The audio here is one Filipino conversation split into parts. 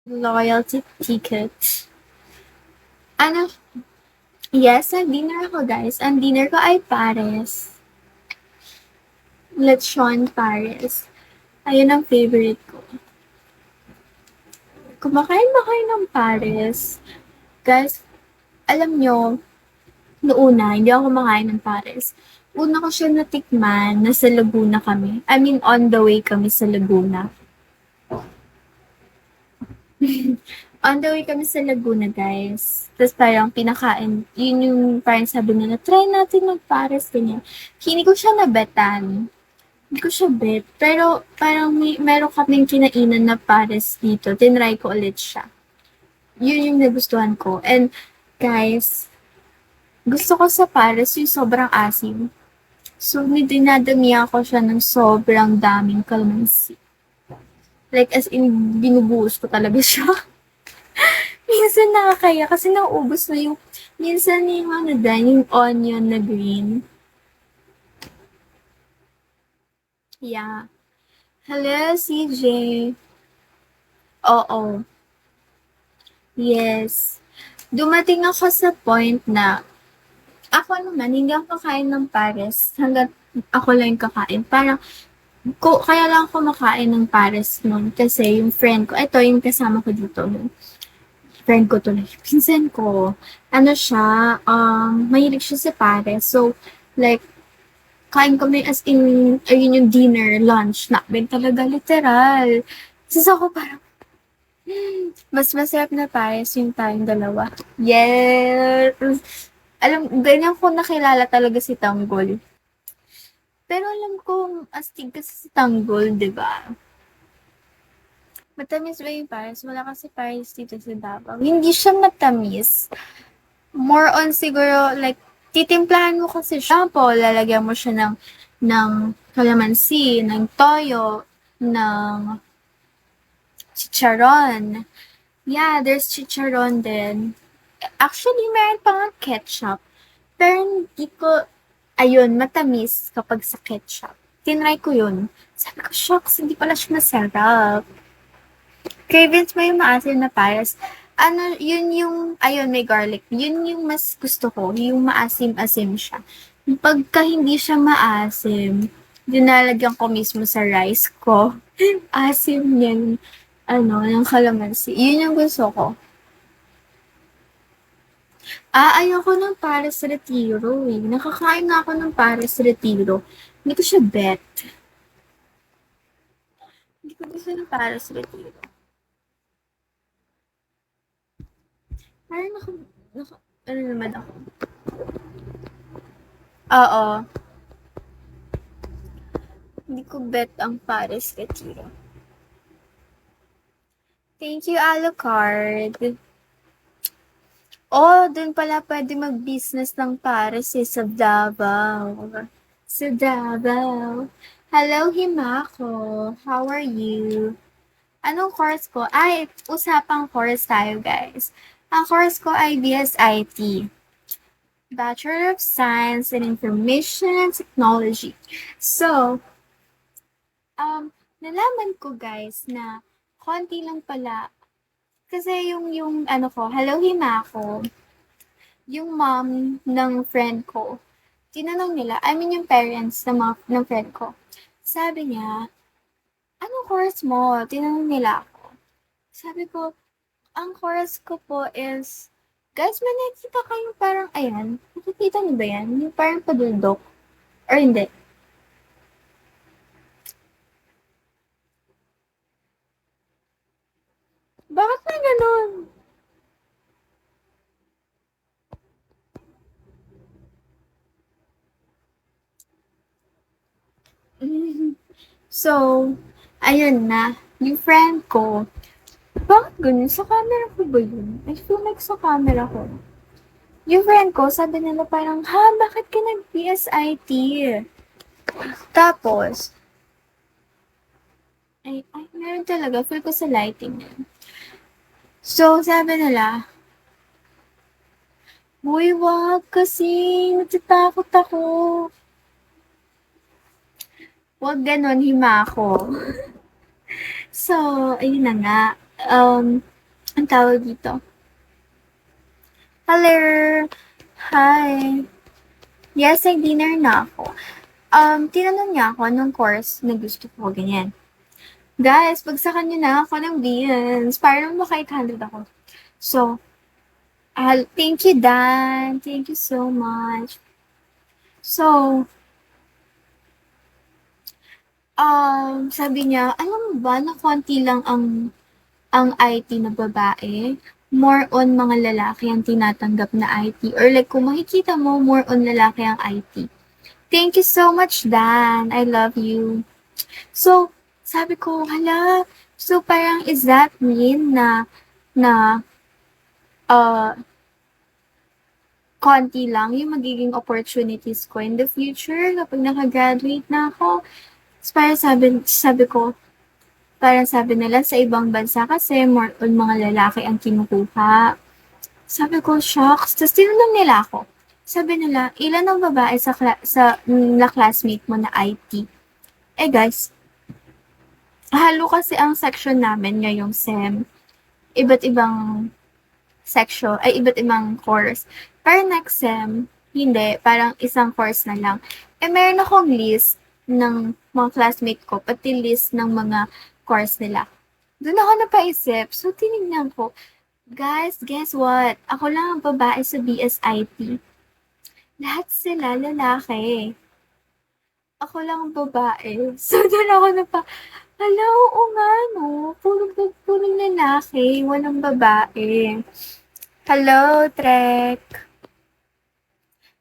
Loyalty ticket. Ano, yes, nag-dinner ako guys. Ang dinner ko ay pares. Lechon pares. Ayun ang favorite ko. Kumakain ba kayo ng pares? Guys, alam nyo, noona, hindi ako kumakain ng pares. Una ko siya natikman, nasa Laguna kami. I mean, on the way kami sa Laguna. On the way kami sa Laguna, guys. Tapos parang pinakain, yun yung parang sabi nila, try natin mag-pares, ganyan. Hindi ko siya nabetan. Hindi ko siya bet. Pero parang meron kaming kinainan na pares dito. Tinry ko ulit siya. Yun yung nagustuhan ko. And guys, gusto ko sa pares yung sobrang asim. So, dinadamihan ko siya ng sobrang daming kalamansi. Like, as in, binubuhos ko talaga siya. Minsan nakakaya kasi nauubos na yung, minsan yung ano din, yung onion na green. Yeah. Hello, CJ. Oo. Yes. Dumating ako sa point na ako naman, hindi ako kakain ng pares hanggat ako lang yung kakain. Parang, kaya lang ako makain ng pares nun kasi yung friend ko, ito yung kasama ko dito, yung friend ko tuloy, pinsan ko, ano siya, mahilig siya sa pares. So, like, kain kami as in, ayun yung dinner, lunch, namin talaga, literal. Tapos ako parang, mas masarap na pares yung tayong dalawa. Yes! Alam, ganyan ko nakilala talaga si Tanggol. Pero alam ko, astig kasi si Tanggol, di ba? Matamis ba yung pares? Wala kasi pares dito sa Davao. Hindi siya matamis. More on siguro, like, titimplahan mo kasi siya po, lalagyan mo siya ng kalamansi, ng toyo, ng chicharon. Yeah, there's chicharon din. Actually, meron pa nga ketchup. Pero hindi ko, ayun, matamis kapag sa ketchup. Tinry ko yun. Sabi ko, shocks, hindi pala siya masarap. Cravings mo yung maasim na pares. Ano, yun yung, ayun, may garlic. Yun yung mas gusto ko, yung maasim-asim siya. Pagka hindi siya maasim, dinalagyan ko mismo sa rice ko. Asim yan, ano, ng kalamansi. Yun yung gusto ko. Ayoko ng Pares Retiro eh. Nakakain nga ako ng Pares Retiro. Hindi ko siya bet. Hindi ko gusto ng Pares Retiro. Parang ano naman ako. Oo. Hindi ko bet ang Pares Retiro. Thank you, Alucard. Oh, dun pala pwede mag-business ng Pares eh, sa Davao. Sa Davao. Hello, Himako. How are you? Anong course ko? Ay, usapang course tayo, guys. Ang course ko ay BSIT. Bachelor of Science in Information Technology. So, nalaman ko, guys, na konti lang pala. Kasi yung ano ko, hello Himako, yung mom ng friend ko, tinanong nila, I mean yung parents ng friend ko. Sabi niya, anong course mo? Tinanong nila ako. Sabi ko, ang course ko po is, guys, may nakikita kayong parang, ayan, nakikita niyo ba yan? Yung parang paduldok? Or hindi? Bakit na ganun? So, ayun na, yung friend ko, bakit ganun? Sa camera ko ba yun? I feel like sa camera ko. Yung friend ko, sabi nila parang, ha, bakit ka nag-PSIT? Tapos, meron talaga. Feel ko sa lighting yan. So, sabi nila, uy, wag kasi, natatakot ako. Wag ganon, hima ako. So, ayun na nga. ang tawag dito. Hello! Hi! Yes, nag-dinner na ako. Tinanong niya ako anong course na gusto ko, ganyan. Guys, bagsakan niyo na ako ng beans para naman maka-800 ako. So, thank you, Dan. Thank you so much. So, sabi niya, alam mo ba na konti lang ang IT na babae? More on mga lalaki ang tinatanggap na IT. Or like, kung makikita mo, more on lalaki ang IT. Thank you so much, Dan. I love you. So, sabi ko, hala, so parang is that mean na uh, konti lang yung magiging opportunities ko in the future kapag nakagraduate na ako? So, parang sabi ko, parang sabi nila sa ibang bansa kasi more on mga lalaki ang kinukuha. Sabi ko, shocks. Tapos tinanong nila ako. Sabi nila, ilan ang babae na classmate mo na IT? Eh guys, halo kasi ang section namin ngayong SEM. Iba't ibang section, ay iba't ibang course. Pero next SEM, hindi, parang isang course na lang. Eh meron akong list ng mga classmate ko, pati list ng mga course nila. Doon ako napaisip. So, tinignan ko, guys, guess what? Ako lang ang babae sa BSIT. Lahat sila lalaki. Ako lang ang babae. So, doon ako hala, oo nga, no? Puro lalaki, walang babae. Hello, Trek.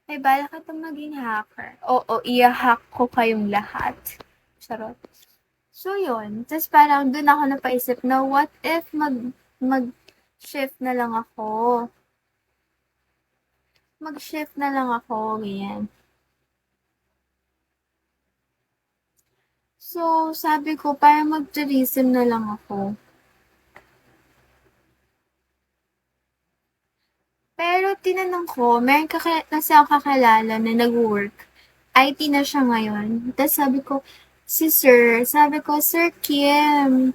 May balak ka itong maging hacker. Oo, i-hack ko kayong lahat. Charot. So, yun. Tapos parang doon ako napaisip na what if mag-shift na lang ako. Mag-shift na lang ako, ganyan. So, sabi ko, parang mag-tourism na lang ako. Pero tinanong ko, meron kasi ako kakilala na nag-work. IT na siya ngayon. Tapos sabi ko, sabi ko, Sir Kim,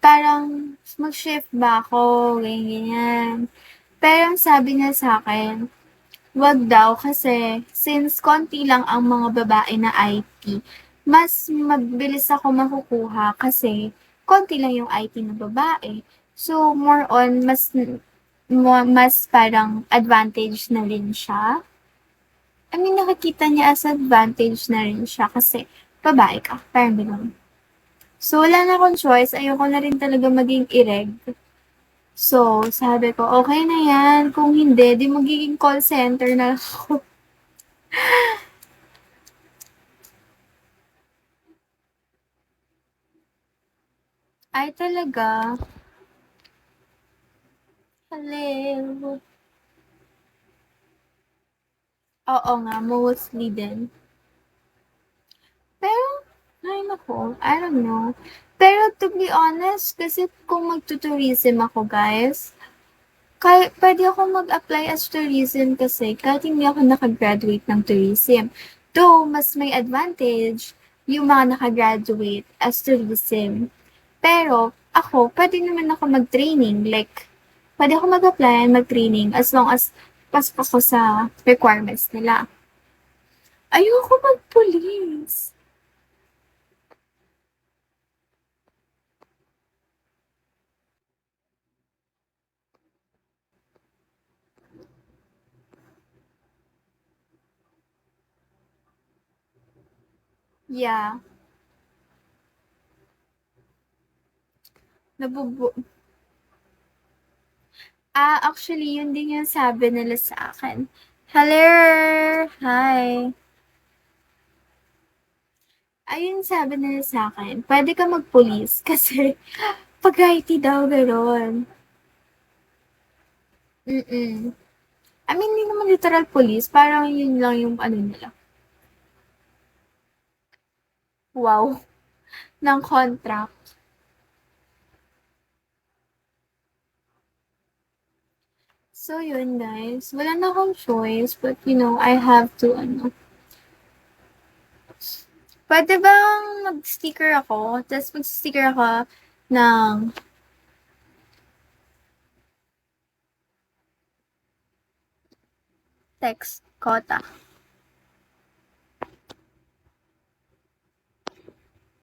parang mag-shift ba ako, ganyan, ganyan. Pero ang sabi niya sa akin, wag daw kasi since konti lang ang mga babae na IT, mas mabilis ako makukuha kasi konti lang yung IT na babae. So, more on, mas parang advantage na rin siya. I mean, nakikita niya as advantage na rin siya kasi babae ka. Parang gano'n. So, wala na akong choice. Ayoko na rin talaga maging ireg. So, sabi ko, okay na yan. Kung hindi, di magiging call center na lang ako. Ay, talaga. Hello. Oo nga, mostly din. Pero, ay nako, I don't know. Pero to be honest, kasi kung magtutourism ako, guys, kaya pwede ako mag-apply as tourism kasi kahit hindi ako nakagraduate ng tourism. Though, mas may advantage yung mga nakagraduate as tourism. Pero, ako, pwede naman ako mag-training. Like, pwede ako mag-apply and mag-training as long as pasok ako sa requirements nila. Ayoko mag-police. Yeah. Nabubu actually, yun din yung sabi nila sa akin. Hello! Hi! Ayun sabi nila sa akin, pwede ka mag-police kasi pag IT daw gano'n. Mm. I mean, hindi naman literal police, parang yun lang yung ano nila. Wow, ng contract. So, yun guys. Wala na akong choice, but you know, I have to, ano. Pwede bang mag-sticker ako? Tapos mag-sticker ako ng Text, Kota.